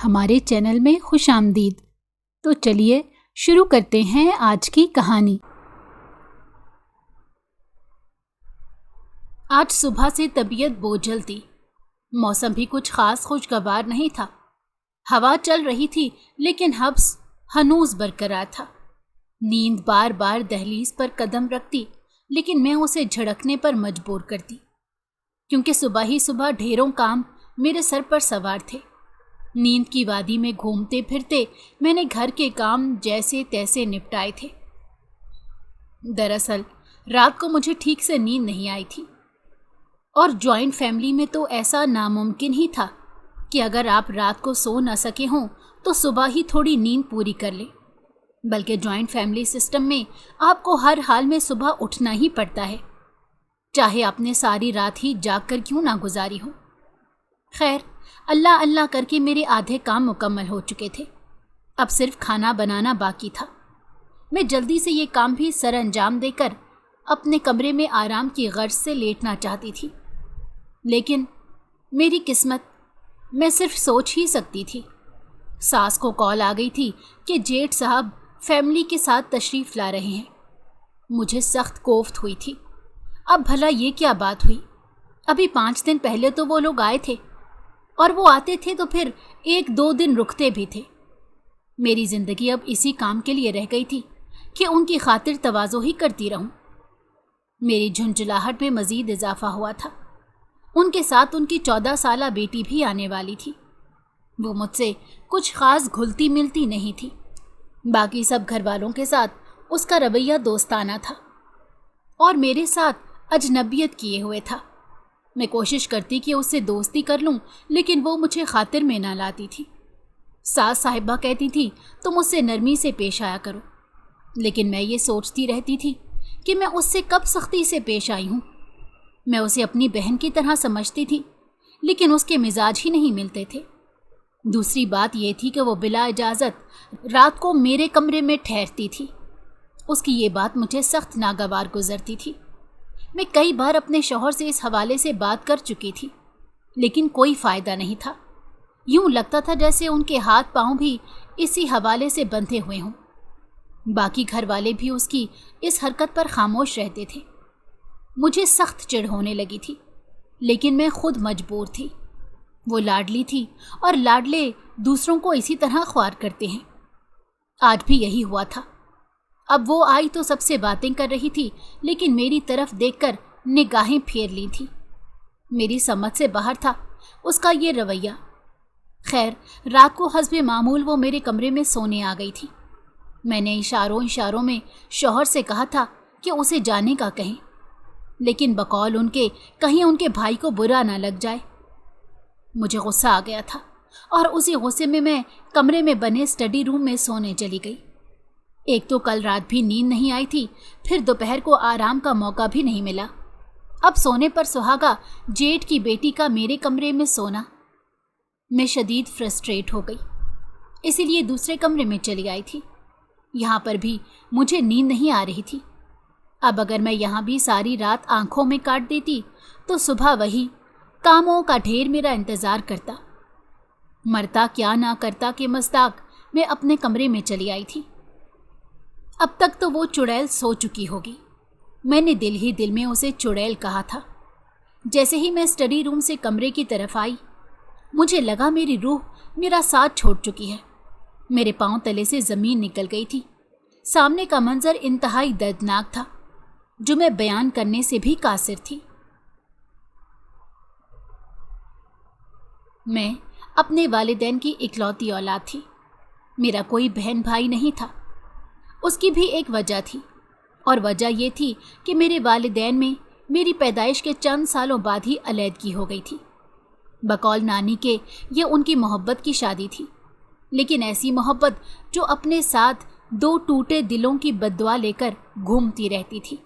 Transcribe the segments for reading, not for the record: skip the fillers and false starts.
ہمارے چینل میں خوش آمدید۔ تو چلیے شروع کرتے ہیں آج کی کہانی۔ آج صبح سے طبیعت بوجھل تھی۔ موسم بھی کچھ خاص خوشگوار نہیں تھا۔ ہوا چل رہی تھی لیکن حبس ہنوز برقرار تھا۔ نیند بار بار دہلیز پر قدم رکھتی لیکن میں اسے جھڑکنے پر مجبور کرتی، کیونکہ صبح ہی صبح ڈھیروں کام میرے سر پر سوار تھے۔ نیند کی وادی میں گھومتے پھرتے میں نے گھر کے کام جیسے تیسے نپٹائے تھے۔ دراصل رات کو مجھے ٹھیک سے نیند نہیں آئی تھی، اور جوائنٹ فیملی میں تو ایسا ناممکن ہی تھا کہ اگر آپ رات کو سو نہ سکے ہوں تو صبح ہی تھوڑی نیند پوری کر لیں، بلکہ جوائنٹ فیملی سسٹم میں آپ کو ہر حال میں صبح اٹھنا ہی پڑتا ہے، چاہے آپ نے ساری رات ہی جاگ کر کیوں نہ گزاری ہو۔ خیر، اللہ اللہ کر کے میرے آدھے کام مکمل ہو چکے تھے، اب صرف کھانا بنانا باقی تھا۔ میں جلدی سے یہ کام بھی سر انجام دے کر اپنے کمرے میں آرام کی غرض سے لیٹنا چاہتی تھی، لیکن میری قسمت، میں صرف سوچ ہی سکتی تھی۔ ساس کو کال آ گئی تھی کہ جیٹھ صاحب فیملی کے ساتھ تشریف لا رہے ہیں۔ مجھے سخت کوفت ہوئی تھی۔ اب بھلا یہ کیا بات ہوئی؟ ابھی 5 دن پہلے تو وہ لوگ آئے تھے، اور وہ آتے تھے تو پھر 1-2 دن رکتے بھی تھے۔ میری زندگی اب اسی کام کے لیے رہ گئی تھی کہ ان کی خاطر تواضع ہی کرتی رہوں۔ میری جھنجھلاہٹ میں مزید اضافہ ہوا تھا۔ ان کے ساتھ ان کی 14 سالہ بیٹی بھی آنے والی تھی۔ وہ مجھ سے کچھ خاص گھلتی ملتی نہیں تھی۔ باقی سب گھر والوں کے ساتھ اس کا رویہ دوستانہ تھا، اور میرے ساتھ اجنبیت کیے ہوئے تھا۔ میں کوشش کرتی کہ اس سے دوستی کر لوں، لیکن وہ مجھے خاطر میں نہ لاتی تھی۔ ساس صاحبہ کہتی تھی تم اس سے نرمی سے پیش آیا کرو، لیکن میں یہ سوچتی رہتی تھی کہ میں اس سے کب سختی سے پیش آئی ہوں۔ میں اسے اپنی بہن کی طرح سمجھتی تھی، لیکن اس کے مزاج ہی نہیں ملتے تھے۔ دوسری بات یہ تھی کہ وہ بلا اجازت رات کو میرے کمرے میں ٹھہرتی تھی۔ اس کی یہ بات مجھے سخت ناگوار گزرتی تھی۔ میں کئی بار اپنے شوہر سے اس حوالے سے بات کر چکی تھی، لیکن کوئی فائدہ نہیں تھا۔ یوں لگتا تھا جیسے ان کے ہاتھ پاؤں بھی اسی حوالے سے بندھے ہوئے ہوں۔ باقی گھر والے بھی اس کی اس حرکت پر خاموش رہتے تھے۔ مجھے سخت چڑ ہونے لگی تھی، لیکن میں خود مجبور تھی۔ وہ لاڈلی تھی، اور لاڈلے دوسروں کو اسی طرح خوار کرتے ہیں۔ آج بھی یہی ہوا تھا۔ اب وہ آئی تو سب سے باتیں کر رہی تھی، لیکن میری طرف دیکھ کر نگاہیں پھیر لی تھی۔ میری سمجھ سے باہر تھا اس کا یہ رویہ۔ خیر، رات کو حسب معمول وہ میرے کمرے میں سونے آ گئی تھی۔ میں نے اشاروں میں شوہر سے کہا تھا کہ اسے جانے کا کہیں، لیکن بقول ان کے کہیں ان کے بھائی کو برا نہ لگ جائے۔ مجھے غصہ آ گیا تھا، اور اسی غصے میں کمرے میں بنے اسٹڈی روم میں سونے چلی گئی۔ ایک تو کل رات بھی نیند نہیں آئی تھی، پھر دوپہر کو آرام کا موقع بھی نہیں ملا۔ اب سونے پر سہاگا جیٹھ کی بیٹی کا میرے کمرے میں سونا۔ میں شدید فرسٹریٹ ہو گئی، اسی لیے دوسرے کمرے میں چلی آئی تھی۔ یہاں پر بھی مجھے نیند نہیں آ رہی تھی۔ اب اگر میں یہاں بھی ساری رات آنکھوں میں کاٹ دیتی تو صبح وہی کاموں کا ڈھیر میرا انتظار کرتا۔ مرتا کیا نہ کرتا کہ مصداق میں اپنے کمرے میں چلی آئی تھی۔ اب تک تو وہ چڑیل سو چکی ہوگی۔ میں نے دل ہی دل میں اسے چڑیل کہا تھا۔ جیسے ہی میں اسٹڈی روم سے کمرے کی طرف آئی، مجھے لگا میری روح میرا ساتھ چھوڑ چکی ہے۔ میرے پاؤں تلے سے زمین نکل گئی تھی۔ سامنے کا منظر انتہائی دردناک تھا، جو میں بیان کرنے سے بھی قاصر تھی۔ میں اپنے والدین کی اکلوتی اولاد تھی۔ میرا کوئی بہن بھائی نہیں تھا۔ اس کی بھی ایک وجہ تھی، اور وجہ یہ تھی کہ میرے والدین میں میری پیدائش کے چند سالوں بعد ہی علیحدگی ہو گئی تھی۔ بقول نانی کے یہ ان کی محبت کی شادی تھی، لیکن ایسی محبت جو اپنے ساتھ 2 ٹوٹے دلوں کی بددعا لے کر گھومتی رہتی تھی۔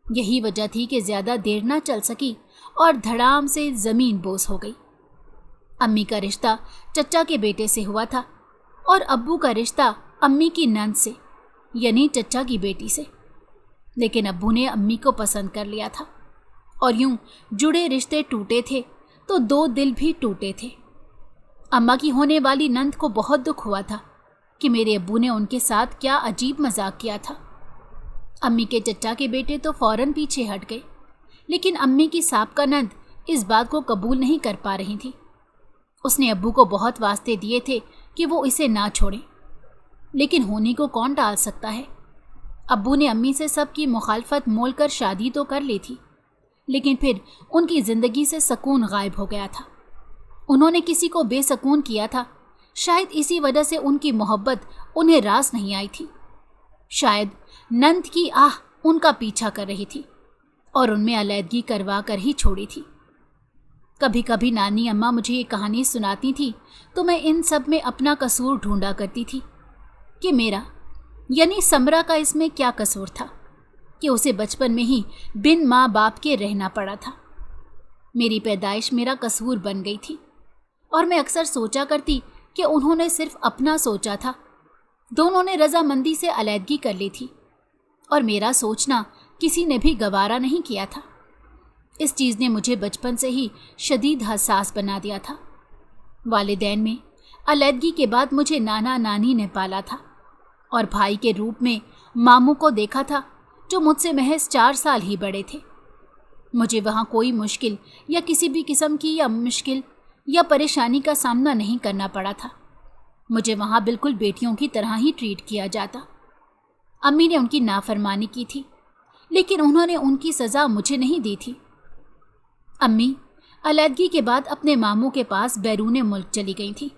یہی وجہ تھی کہ زیادہ دیر نہ چل سکی اور دھڑام سے زمین بوس ہو گئی۔ امی کا رشتہ چچا کے بیٹے سے ہوا تھا، اور ابو کا رشتہ امی کی نند سے، یعنی چچا کی بیٹی سے۔ لیکن ابو نے امی کو پسند کر لیا تھا، اور یوں جڑے رشتے ٹوٹے تھے تو 2 دل بھی ٹوٹے تھے۔ अम्मा की होने वाली नंद को बहुत दुख हुआ था कि मेरे अब्बू ने उनके साथ क्या अजीब मजाक किया था। अम्मी के चच्चा के बेटे तो फौरन पीछे हट गए, लेकिन अम्मी की साबका नंद इस बात को कबूल नहीं कर पा रही थी। उसने अब्बू को बहुत वास्ते दिए थे कि वो इसे ना छोड़ें, लेकिन होने को कौन टाल सकता है। अब्बू ने अम्मी से सबकी मुखालफत मोल कर शादी तो कर ली थी, लेकिन फिर उनकी ज़िंदगी से सुकून गायब हो गया था। उन्होंने किसी को बेसकून किया था। शायद इसी वजह से उनकी मोहब्बत उन्हें रास नहीं आई थी। शायद नंद की आह उनका पीछा कर रही थी और उनमें अलैदगी करवा कर ही छोड़ी थी। कभी कभी नानी अम्मा मुझे ये कहानी सुनाती थी तो मैं इन सब में अपना कसूर ढूंढा करती थी कि मेरा यानी समरा का इसमें क्या कसूर था कि उसे बचपन में ही बिन माँ बाप के रहना पड़ा था। मेरी पैदाइश मेरा कसूर बन गई थी और मैं अक्सर सोचा करती कि उन्होंने सिर्फ अपना सोचा था। दोनों ने रजामंदी से अलैदगी कर ली थी और मेरा सोचना किसी ने भी गवारा नहीं किया था। इस चीज़ ने मुझे बचपन से ही शदीद हसास बना दिया था। वालिदैन में अलैदगी के बाद मुझे नाना नानी ने पाला था और भाई के रूप में मामू को देखा था जो मुझसे महज 4 साल ही बड़े थे। मुझे वहाँ कोई मुश्किल या किसी भी किस्म की या मुश्किल या परेशानी का सामना नहीं करना पड़ा था। मुझे वहाँ बिल्कुल बेटियों की तरह ही ट्रीट किया जाता। अम्मी ने उनकी नाफरमानी की थी, लेकिन उन्होंने उनकी सज़ा मुझे नहीं दी थी। अम्मी अलैदगी के बाद अपने मामू के पास बैरून मुल्क चली गई थी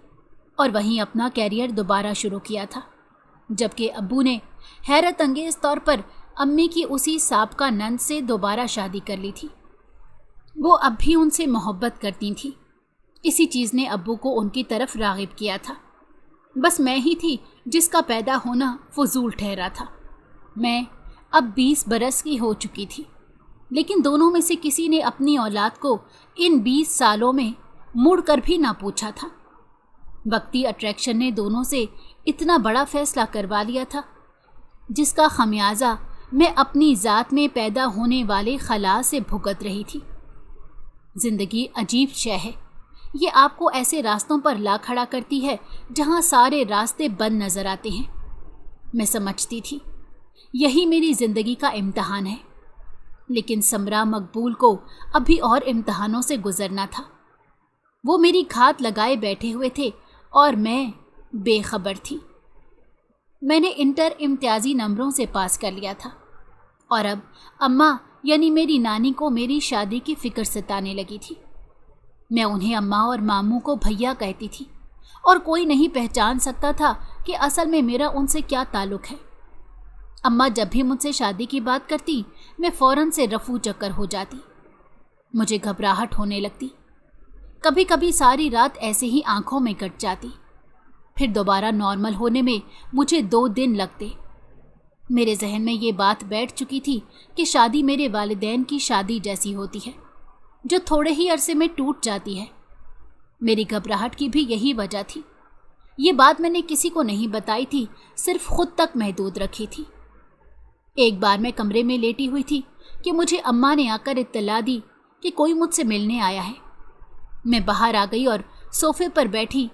और वहीं अपना कैरियर दोबारा शुरू किया था, जबकि अब्बू ने हैरत अंगेज़ तौर पर अम्मी की उसी साबका नंद से दोबारा शादी कर ली थी। वो अब भी उनसे मोहब्बत करती थी। इसी चीज़ ने अब्बू को उनकी तरफ राग़िब किया था। बस मैं ही थी जिसका पैदा होना फजूल ठहरा था। मैं अब 20 बरस की हो चुकी थी, लेकिन दोनों में से किसी ने अपनी औलाद को इन 20 सालों में मुड़ कर भी ना पूछा था। वक्ती अट्रैक्शन ने दोनों से इतना बड़ा फैसला करवा लिया था, जिसका खमियाजा मैं अपनी ज़ात में पैदा होने वाले खला से भुगत रही थी। ज़िंदगी अजीब शय है। ये आपको ऐसे रास्तों पर ला खड़ा करती है जहाँ सारे रास्ते बंद नज़र आते हैं। मैं समझती थी यही मेरी ज़िंदगी का इम्तहान है, लेकिन समरा मकबूल को अभी और इम्तहानों से गुज़रना था। वो मेरी घात लगाए बैठे हुए थे और मैं बेखबर थी। मैंने इंटर इम्तियाजी नंबरों से पास कर लिया था और अब अम्मा यानी मेरी नानी को मेरी शादी की फ़िक्र सताने लगी थी। मैं उन्हें अम्मा और मामू को भैया कहती थी और कोई नहीं पहचान सकता था कि असल में मेरा उनसे क्या ताल्लुक़ है। अम्मा जब भी मुझसे शादी की बात करती मैं फ़ौरन से रफू चक्कर हो जाती। मुझे घबराहट होने लगती। कभी कभी सारी रात ऐसे ही आंखों में कट जाती। फिर दोबारा नॉर्मल होने में मुझे 2 दिन लगते। मेरे जहन में ये बात बैठ चुकी थी कि शादी मेरे वालिदैन की शादी जैसी होती है, जो थोड़े ही अरसे में टूट जाती है। मेरी घबराहट की भी यही वजह थी। ये बात मैंने किसी को नहीं बताई थी, सिर्फ खुद तक महदूद रखी थी। एक बार मैं कमरे में लेटी हुई थी कि मुझे अम्मा ने आकर इत्तला दी कि कोई मुझसे मिलने आया है। मैं बाहर आ गई और सोफे पर बैठी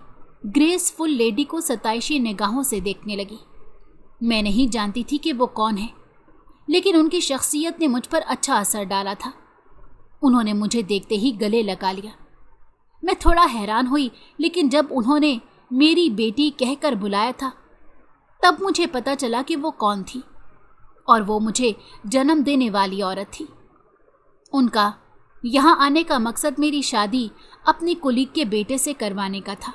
ग्रेसफुल लेडी को सताइशी निगाहों से देखने लगी। मैं नहीं जानती थी कि वो कौन है, लेकिन उनकी शख्सियत ने मुझ पर अच्छा असर डाला था। उन्होंने मुझे देखते ही गले लगा लिया। मैं थोड़ा हैरान हुई, लेकिन जब उन्होंने मेरी बेटी कहकर बुलाया था तब मुझे पता चला कि वो कौन थी, और वो मुझे जन्म देने वाली औरत थी। उनका यहाँ आने का मकसद मेरी शादी अपनी कुलीग के बेटे से करवाने का था।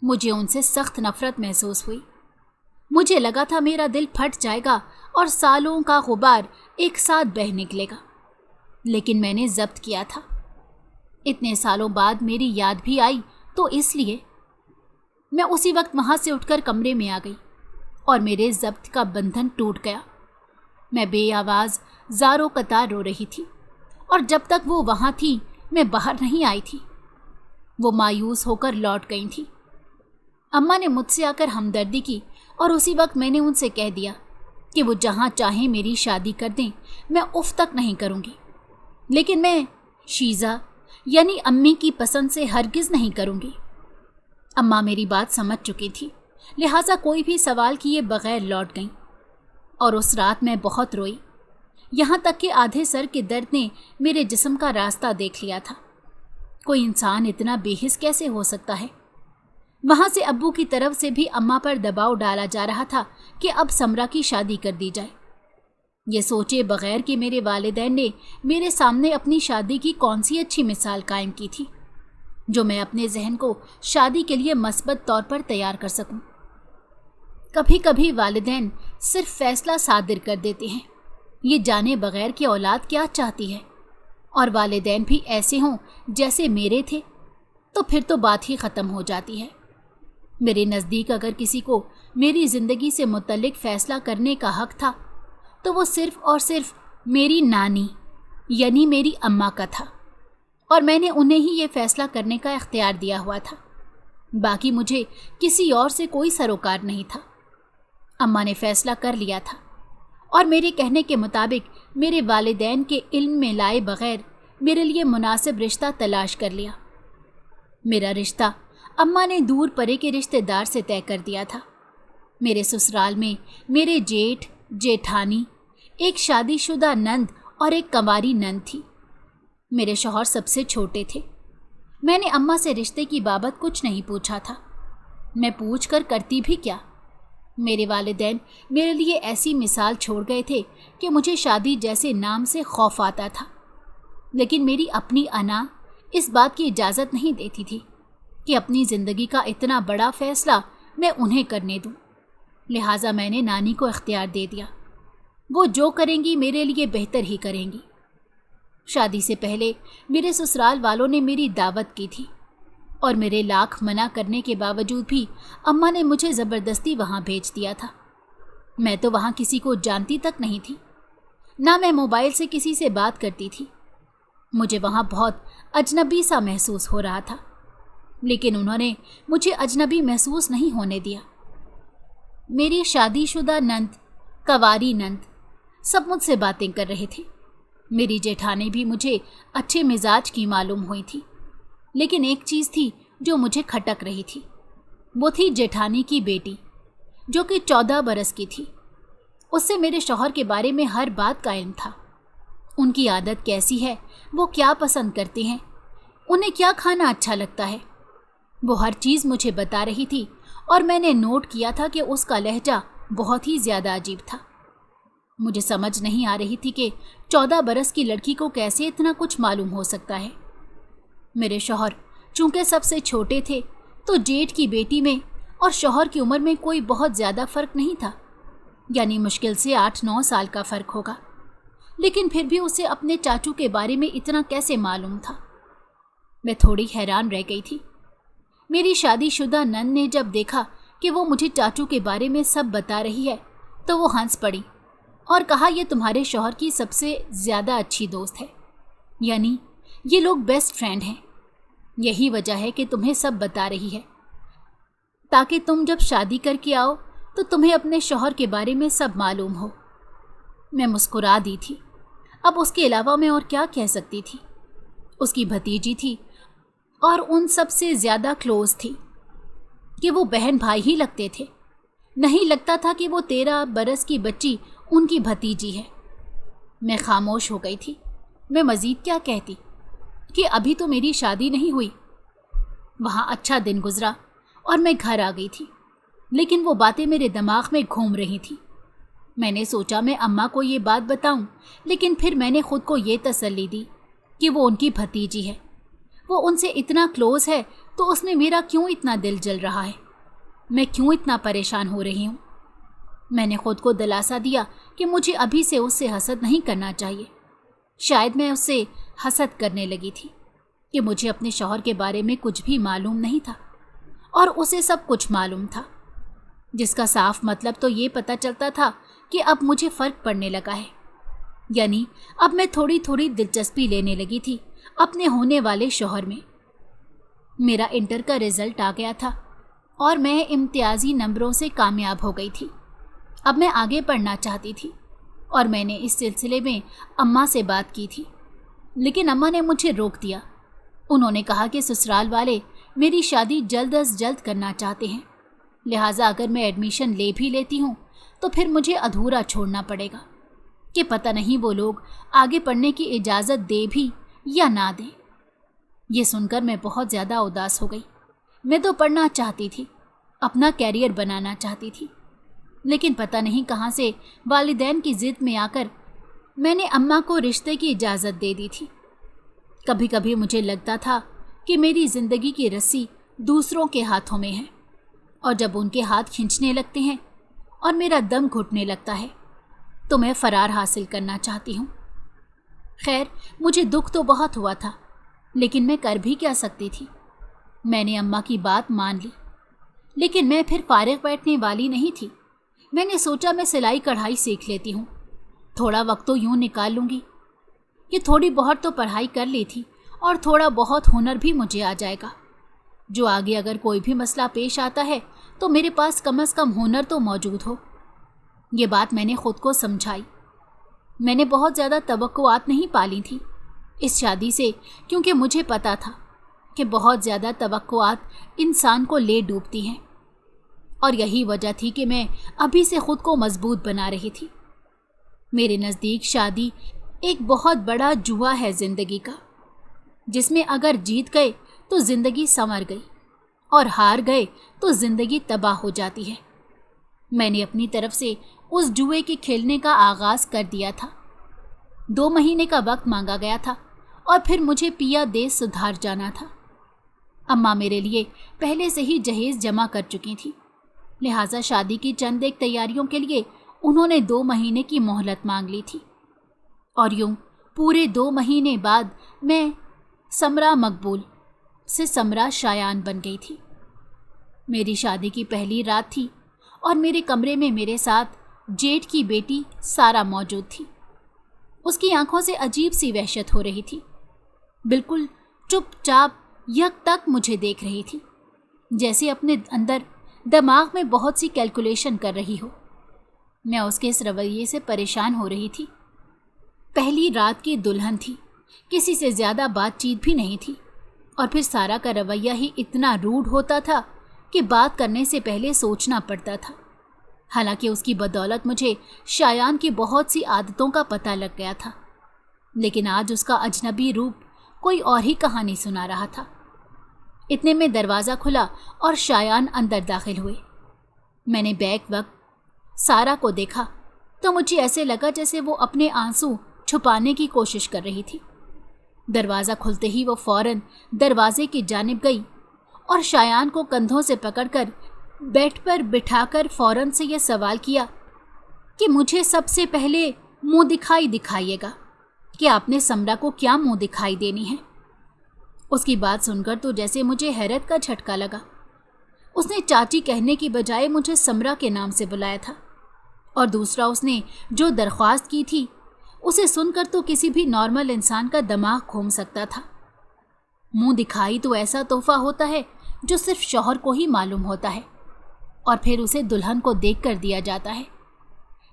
मुझे उनसे सख्त नफरत महसूस हुई। मुझे लगा था मेरा दिल फट जाएगा और सालों का गुबार एक साथ बह निकलेगा, लेकिन मैंने जब्त किया था। इतने सालों बाद मेरी याद भी आई तो इसलिए मैं उसी वक्त वहाँ से उठकर कमरे में आ गई और मेरे जब्त का बंधन टूट गया। मैं बेआवाज़ ज़ारो कतार रो रही थी और जब तक वो वहाँ थी मैं बाहर नहीं आई थी। वो मायूस होकर लौट गई थी। अम्मा ने मुझसे आकर हमदर्दी की और उसी वक्त मैंने उनसे कह दिया कि वो जहाँ चाहें मेरी शादी कर दें, मैं उफ तक नहीं करूँगी, लेकिन मैं शीज़ा यानी अम्मी की पसंद से हरगिज़ नहीं करूँगी। अम्मा मेरी बात समझ चुकी थी, लिहाजा कोई भी सवाल किए बगैर लौट गईं। और उस रात मैं बहुत रोई, यहाँ तक कि आधे सर के दर्द ने मेरे जिस्म का रास्ता देख लिया था। कोई इंसान इतना बेहिस कैसे हो सकता है? वहाँ से अब्बू की तरफ से भी अम्मा पर दबाव डाला जा रहा था कि अब समरा की शादी कर दी जाए। ये सोचे बगैर कि मेरे वालिदैन ने मेरे सामने अपनी शादी की कौन सी अच्छी मिसाल कायम की थी, जो मैं अपने जहन को शादी के लिए मस्बत तौर पर तैयार कर सकूं। कभी कभी वालिदैन सिर्फ फैसला सादिर कर देते हैं, ये जाने बगैर कि औलाद क्या चाहती है, और वालिदैन भी ऐसे हों जैसे मेरे थे, तो फिर तो बात ही ख़त्म हो जाती है। मेरे नज़दीक अगर किसी को मेरी ज़िंदगी से मुतल्लिक फ़ैसला करने का हक़ था, तो वो सिर्फ़ और सिर्फ मेरी नानी यानी मेरी अम्मा का था, और मैंने उन्हें ही ये फ़ैसला करने का इख्तियार दिया हुआ था। बाकी मुझे किसी और से कोई सरोकार नहीं था। अम्मा ने फ़ैसला कर लिया था, और मेरे कहने के मुताबिक मेरे वालिदैन के इल्म में लाए बग़ैर मेरे लिए मुनासिब रिश्ता तलाश कर लिया। मेरा रिश्ता अम्मा ने दूर परे के रिश्तेदार से तय कर दिया था। मेरे ससुराल में मेरे जेठ, जेठानी, एक शादीशुदा नंद और एक कंवारी नंद थी। मेरे शौहर सबसे छोटे थे। मैंने अम्मा से रिश्ते की बाबत कुछ नहीं पूछा था। मैं पूछ कर करती भी क्या? मेरे वालिदैन मेरे लिए ऐसी मिसाल छोड़ गए थे कि मुझे शादी जैसे नाम से खौफ आता था। लेकिन मेरी अपनी अना इस बात की इजाज़त नहीं देती थी कि अपनी ज़िंदगी का इतना बड़ा फ़ैसला मैं उन्हें करने दूं। लिहाजा मैंने नानी को इख्तियार दे दिया। वो जो करेंगी मेरे लिए बेहतर ही करेंगी। शादी से पहले मेरे ससुराल वालों ने मेरी दावत की थी, और मेरे लाख मना करने के बावजूद भी अम्मा ने मुझे ज़बरदस्ती वहाँ भेज दिया था। मैं तो वहाँ किसी को जानती तक नहीं थी, ना मैं मोबाइल से किसी से बात करती थी। मुझे वहाँ बहुत अजनबी सा महसूस हो रहा था, लेकिन उन्होंने मुझे अजनबी महसूस नहीं होने दिया। मेरी शादीशुदा नंद, कंवारी नंद सब मुझसे बातें कर रहे थे। मेरी जेठानी भी मुझे अच्छे मिजाज की मालूम हुई थी, लेकिन एक चीज़ थी जो मुझे खटक रही थी। वो थी जेठानी की बेटी, जो कि 14 बरस की थी। उससे मेरे शौहर के बारे में हर बात का इल्म था। उनकी आदत कैसी है, वो क्या पसंद करते हैं, उन्हें क्या खाना अच्छा लगता है, वो हर चीज़ मुझे बता रही थी। और मैंने नोट किया था कि उसका लहजा बहुत ही ज़्यादा अजीब था। मुझे समझ नहीं आ रही थी कि 14 बरस की लड़की को कैसे इतना कुछ मालूम हो सकता है। मेरे शौहर चूँकि सबसे छोटे थे, तो जेठ की बेटी में और शौहर की उम्र में कोई बहुत ज़्यादा फ़र्क नहीं था, यानी मुश्किल से 8-9 साल का फ़र्क होगा। लेकिन फिर भी उसे अपने चाचू के बारे में इतना कैसे मालूम था? मैं थोड़ी हैरान रह गई थी। मेरी शादीशुदा नंद ने जब देखा कि वो मुझे चाचू के बारे में सब बता रही है, तो वो हंस पड़ी और कहा, ये तुम्हारे शौहर की सबसे ज़्यादा अच्छी दोस्त है, यानी ये लोग बेस्ट फ्रेंड हैं। यही वजह है कि तुम्हें सब बता रही है, ताकि तुम जब शादी करके आओ तो तुम्हें अपने शौहर के बारे में सब मालूम हो। मैं मुस्कुरा दी थी। अब उसके अलावा मैं और क्या कह सकती थी? उसकी भतीजी थी और उन सब से ज़्यादा क्लोज थी कि वो बहन भाई ही लगते थे। नहीं लगता था कि वो 13 बरस की बच्ची उनकी भतीजी है। मैं खामोश हो गई थी। मैं मज़ीद क्या कहती कि अभी तो मेरी शादी नहीं हुई। वहाँ अच्छा दिन गुजरा और मैं घर आ गई थी, लेकिन वो बातें मेरे दिमाग में घूम रही थी। मैंने सोचा मैं अम्मा को ये बात बताऊं, लेकिन फिर मैंने ख़ुद को ये तसल्ली दी कि वो उनकी भतीजी है, वो उनसे इतना क्लोज़ है, तो उसमें मेरा क्यों इतना दिल जल रहा है? मैं क्यों इतना परेशान हो रही हूँ? मैंने ख़ुद को दिलासा दिया कि मुझे अभी से उससे हसद नहीं करना चाहिए। शायद मैं उससे हसद करने लगी थी कि मुझे अपने शौहर के बारे में कुछ भी मालूम नहीं था और उसे सब कुछ मालूम था, जिसका साफ मतलब तो ये पता चलता था कि अब मुझे फ़र्क पड़ने लगा है। यानी अब मैं थोड़ी थोड़ी दिलचस्पी लेने लगी थी अपने होने वाले शौहर में। मेरा इंटर का रिज़ल्ट आ गया था और मैं इम्तियाजी नंबरों से कामयाब हो गई थी। अब मैं आगे पढ़ना चाहती थी और मैंने इस सिलसिले में अम्मा से बात की थी, लेकिन अम्मा ने मुझे रोक दिया। उन्होंने कहा कि ससुराल वाले मेरी शादी जल्द अज जल्द करना चाहते हैं, लिहाजा अगर मैं एडमिशन ले भी लेती हूँ तो फिर मुझे अधूरा छोड़ना पड़ेगा कि पता नहीं वो लोग आगे पढ़ने की इजाज़त दे भी या ना दे। ये सुनकर मैं बहुत ज़्यादा उदास हो गई। मैं तो पढ़ना चाहती थी, अपना कैरियर बनाना चाहती थी, लेकिन पता नहीं कहाँ से वालिदैन की ज़िद में आकर मैंने अम्मा को रिश्ते की इजाज़त दे दी थी। कभी कभी मुझे लगता था कि मेरी ज़िंदगी की रस्सी दूसरों के हाथों में है, और जब उनके हाथ खींचने लगते हैं और मेरा दम घुटने लगता है तो मैं फ़रार हासिल करना चाहती हूँ। खैर, मुझे दुख तो बहुत हुआ था, लेकिन मैं कर भी क्या सकती थी। मैंने अम्मा की बात मान ली, लेकिन मैं फिर फारिग बैठने वाली नहीं थी। मैंने सोचा मैं सिलाई कढ़ाई सीख लेती हूँ, थोड़ा वक्त तो यूँ निकाल लूँगी कि थोड़ी बहुत तो पढ़ाई कर ली थी और थोड़ा बहुत हुनर भी मुझे आ जाएगा, जो आगे अगर कोई भी मसला पेश आता है तो मेरे पास कम से कम हुनर तो मौजूद हो। ये बात मैंने ख़ुद को समझाई। मैंने बहुत ज़्यादा तवक्कुआत नहीं पाली थी इस शादी से, क्योंकि मुझे पता था कि बहुत ज़्यादा तवक्कुआत इंसान को ले डूबती हैं, और यही वजह थी कि मैं अभी से ख़ुद को मजबूत बना रही थी। मेरे नज़दीक शादी एक बहुत बड़ा जुआ है ज़िंदगी का, जिसमें अगर जीत गए तो ज़िंदगी संवर गई और हार गए तो ज़िंदगी तबाह हो जाती है। मैंने अपनी तरफ से उस जुए के खेलने का आगाज़ कर दिया था। 2 महीने का वक्त मांगा गया था और फिर मुझे पिया देश सुधार जाना था। अम्मा मेरे लिए पहले से ही जहेज़ जमा कर चुकी थी, लिहाजा शादी की चंद एक तैयारियों के लिए उन्होंने 2 महीने की मोहलत मांग ली थी। और यूं पूरे 2 महीने बाद मैं समरा मकबूल से समरा शायान बन गई थी। मेरी शादी की पहली रात थी और मेरे कमरे में मेरे साथ जेठ की बेटी सारा मौजूद थी। उसकी आंखों से अजीब सी वहशत हो रही थी, बिल्कुल चुपचाप यक तक मुझे देख रही थी, जैसे अपने अंदर दिमाग में बहुत सी कैलकुलेशन कर रही हो। मैं उसके इस रवैये से परेशान हो रही थी। पहली रात की दुल्हन थी, किसी से ज़्यादा बातचीत भी नहीं थी, और फिर सारा का रवैया ही इतना रूड होता था कि बात करने से पहले सोचना पड़ता था। हालांकि उसकी बदौलत मुझे शायान की बहुत सी आदतों का पता लग गया था, लेकिन आज उसका अजनबी रूप कोई और ही कहानी सुना रहा था। इतने में दरवाज़ा खुला और शायान अंदर दाखिल हुए। मैंने बैक वक्त सारा को देखा तो मुझे ऐसे लगा जैसे वो अपने आंसू छुपाने की कोशिश कर रही थी। दरवाज़ा खुलते ही वो फौरन दरवाजे की जानिब गई और शायान को कंधों से पकड़कर बेड पर बिठाकर फौरन से यह सवाल किया कि मुझे सबसे पहले मुंह दिखाइएगा कि आपने समरा को क्या मुंह दिखाई देनी है। उसकी बात सुनकर तो जैसे मुझे हैरत का झटका लगा। उसने चाची कहने की बजाय मुझे समरा के नाम से बुलाया था, और दूसरा उसने जो दरख्वास्त की थी उसे सुनकर तो किसी भी नॉर्मल इंसान का दिमाग घूम सकता था। मुंह दिखाई तो ऐसा तोहफा होता है जो सिर्फ शौहर को ही मालूम होता है, और फिर उसे दुल्हन को देख कर दिया जाता है।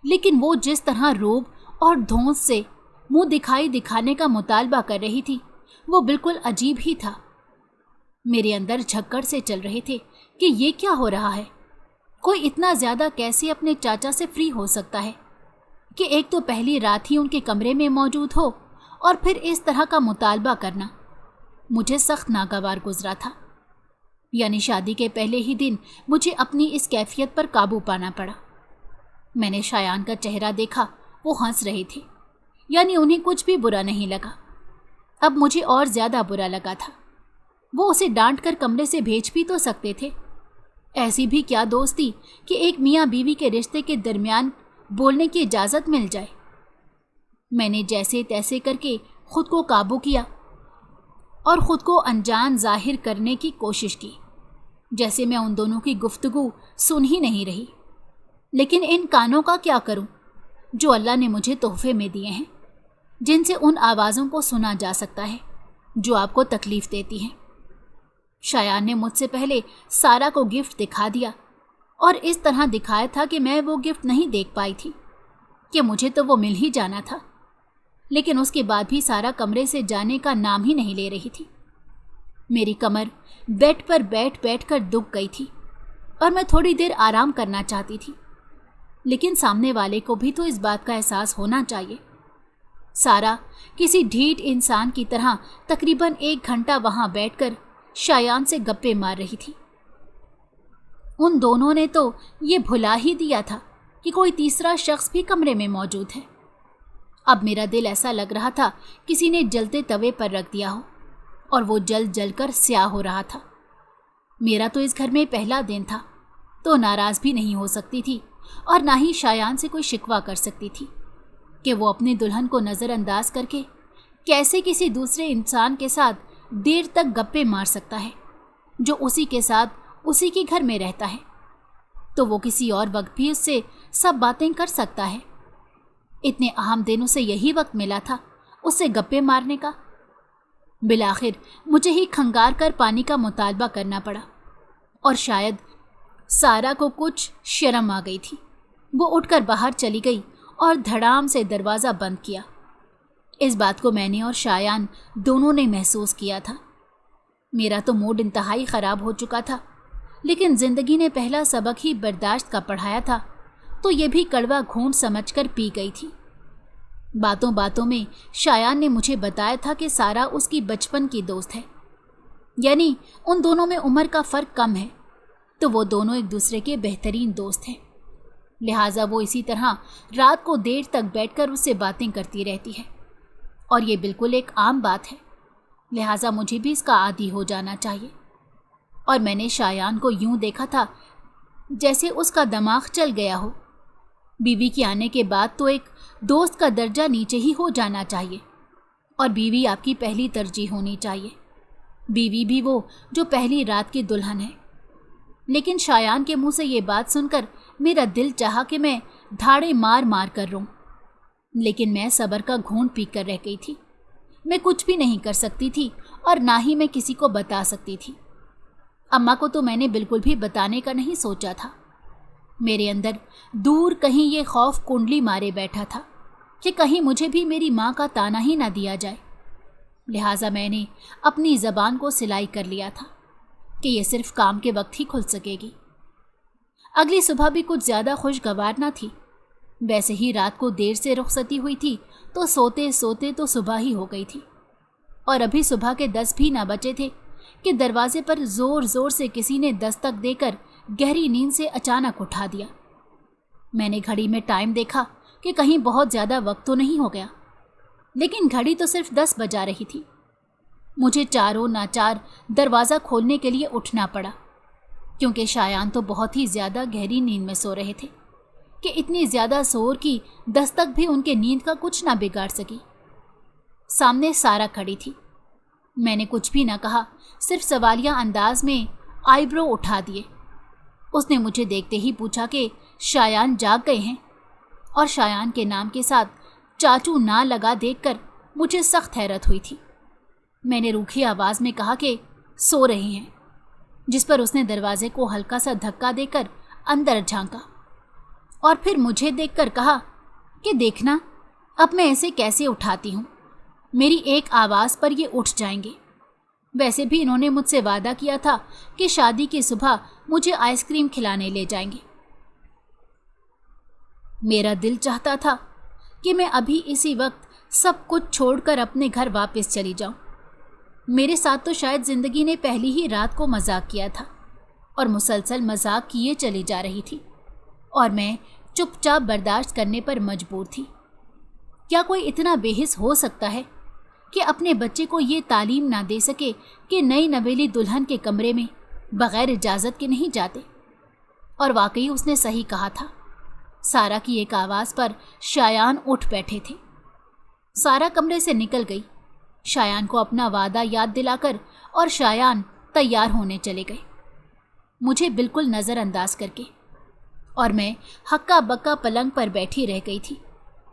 लेकिन वो जिस तरह रोब और धौंस से मुंह दिखाने का मुतालबा कर रही थी, वो बिल्कुल अजीब ही था। मेरे अंदर झक्कड़ से चल रहे थे कि ये क्या हो रहा है। कोई इतना ज़्यादा कैसे अपने चाचा से फ्री हो सकता है कि एक तो पहली रात ही उनके कमरे में मौजूद हो, और फिर इस तरह का मुतालबा करना मुझे सख्त नागवार गुजरा था। यानी शादी के पहले ही दिन मुझे अपनी इस कैफियत पर काबू पाना पड़ा। मैंने शायान का चेहरा देखा, वो हंस रहे थे, यानी उन्हें कुछ भी बुरा नहीं लगा। अब मुझे और ज़्यादा बुरा लगा था। वो उसे डांट कर कमरे से भेज भी तो सकते थे। ऐसी भी क्या दोस्ती कि एक मियाँ बीवी के रिश्ते के दरमियान बोलने की इजाज़त मिल जाए। मैंने जैसे तैसे करके खुद को काबू किया और ख़ुद को अनजान जाहिर करने की कोशिश की, जैसे मैं उन दोनों की गुफ्तगू सुन ही नहीं रही। लेकिन इन कानों का क्या करूं जो अल्लाह ने मुझे तोहफे में दिए हैं, जिनसे उन आवाज़ों को सुना जा सकता है जो आपको तकलीफ़ देती हैं। शायान ने मुझसे पहले सारा को गिफ्ट दिखा दिया, और इस तरह दिखाया था कि मैं वो गिफ्ट नहीं देख पाई थी कि मुझे तो वो मिल ही जाना था। लेकिन उसके बाद भी सारा कमरे से जाने का नाम ही नहीं ले रही थी। मेरी कमर बेड पर बैठ बैठ कर दुख गई थी और मैं थोड़ी देर आराम करना चाहती थी, लेकिन सामने वाले को भी तो इस बात का एहसास होना चाहिए। सारा किसी ढीठ इंसान की तरह तकरीबन 1 घंटा वहां बैठकर शायान से गप्पे मार रही थी। उन दोनों ने तो ये भुला ही दिया था कि कोई तीसरा शख्स भी कमरे में मौजूद है। अब मेरा दिल ऐसा लग रहा था किसी ने जलते तवे पर रख दिया हो और वो जल जल कर स्याह हो रहा था। मेरा तो इस घर में पहला दिन था, तो नाराज़ भी नहीं हो सकती थी और ना ही शायान से कोई शिकवा कर सकती थी कि वो अपने दुल्हन को नज़रअंदाज करके कैसे किसी दूसरे इंसान के साथ देर तक गप्पे मार सकता है जो उसी के साथ उसी के घर में रहता है। तो वो किसी और वक्त भी उससे सब बातें कर सकता है। इतने अहम दिन उसे यही वक्त मिला था उससे गप्पे मारने का। बिलाखिर मुझे ही खंगार कर पानी का मुतालबा करना पड़ा और शायद सारा को कुछ शर्म आ गई थी। वो उठकर बाहर चली गई और धड़ाम से दरवाज़ा बंद किया। इस बात को मैंने और शायान दोनों ने महसूस किया था। मेरा तो मूड इंतहाई ख़राब हो चुका था, लेकिन ज़िंदगी ने पहला सबक ही बर्दाश्त का पढ़ाया था, तो ये भी कड़वा घूंट समझकर पी गई थी। बातों बातों में शायान ने मुझे बताया था कि सारा उसकी बचपन की दोस्त है, यानी उन दोनों में उम्र का फ़र्क कम है, तो वो दोनों एक दूसरे के बेहतरीन दोस्त हैं। लिहाजा वो इसी तरह रात को देर तक बैठकर उससे बातें करती रहती है और ये बिल्कुल एक आम बात है। लिहाजा मुझे भी इसका आदी हो जाना चाहिए। और मैंने शायान को यूं देखा था जैसे उसका दिमाग चल गया हो। बीवी के आने के बाद तो एक दोस्त का दर्जा नीचे ही हो जाना चाहिए और बीवी आपकी पहली तरजीह होनी चाहिए, बीवी भी वो जो पहली रात की दुल्हन है। लेकिन शायान के मुंह से ये बात सुनकर मेरा दिल चाहा कि मैं धाड़े मार मार कर रोऊं, लेकिन मैं सब्र का घूंट पी कर रह गई थी। मैं कुछ भी नहीं कर सकती थी और ना ही मैं किसी को बता सकती थी। अम्मा को तो मैंने बिल्कुल भी बताने का नहीं सोचा था। मेरे अंदर दूर कहीं ये खौफ कुंडली मारे बैठा था कि कहीं मुझे भी मेरी माँ का ताना ही ना दिया जाए। लिहाजा मैंने अपनी ज़बान को सिलाई कर लिया था कि ये सिर्फ काम के वक्त ही खुल सकेगी। अगली सुबह भी कुछ ज़्यादा खुशगवार ना थी। वैसे ही रात को देर से रुखसती हुई थी, तो सोते सोते तो सुबह ही हो गई थी और अभी सुबह के 10 भी ना बचे थे कि दरवाजे पर ज़ोर ज़ोर से किसी ने दस्तक देकर गहरी नींद से अचानक उठा दिया। मैंने घड़ी में टाइम देखा कि कहीं बहुत ज़्यादा वक्त तो नहीं हो गया, लेकिन घड़ी तो सिर्फ 10 बजा रही थी। मुझे चारों नाचार दरवाज़ा खोलने के लिए उठना पड़ा, क्योंकि शायान तो बहुत ही ज़्यादा गहरी नींद में सो रहे थे कि इतनी ज़्यादा शोर की दस्तक भी उनके नींद का कुछ ना बिगाड़ सकी। सामने सारा खड़ी थी। मैंने कुछ भी ना कहा, सिर्फ सवालिया अंदाज में आईब्रो उठा दिए। उसने मुझे देखते ही पूछा कि शायान जाग गए हैं, और शायान के नाम के साथ चाचू ना लगा देखकर मुझे सख्त हैरत हुई थी। मैंने रूखी आवाज़ में कहा कि सो रहे हैं, जिस पर उसने दरवाजे को हल्का सा धक्का देकर अंदर झांका और फिर मुझे देखकर कहा कि देखना अब मैं ऐसे कैसे उठाती हूँ, मेरी एक आवाज़ पर ये उठ जाएंगे। वैसे भी इन्होंने मुझसे वादा किया था कि शादी की सुबह मुझे आइसक्रीम खिलाने ले जाएंगे। मेरा दिल चाहता था कि मैं अभी इसी वक्त सब कुछ छोड़कर अपने घर वापस चली जाऊं। मेरे साथ तो शायद ज़िंदगी ने पहली ही रात को मजाक किया था और मुसलसल मजाक किए चली जा रही थी, और मैं चुपचाप बर्दाश्त करने पर मजबूर थी। क्या कोई इतना बेहिस हो सकता है कि अपने बच्चे को ये तालीम ना दे सके कि नई नवेली दुल्हन के कमरे में बग़ैर इजाज़त के नहीं जाते? और वाकई उसने सही कहा था। सारा की एक आवाज़ पर शायान उठ बैठे थे। सारा कमरे से निकल गई, शायान को अपना वादा याद दिलाकर, और शायान तैयार होने चले गए, मुझे बिल्कुल नज़रअंदाज करके। और मैं हक्का बक्का पलंग पर बैठी रह गई थी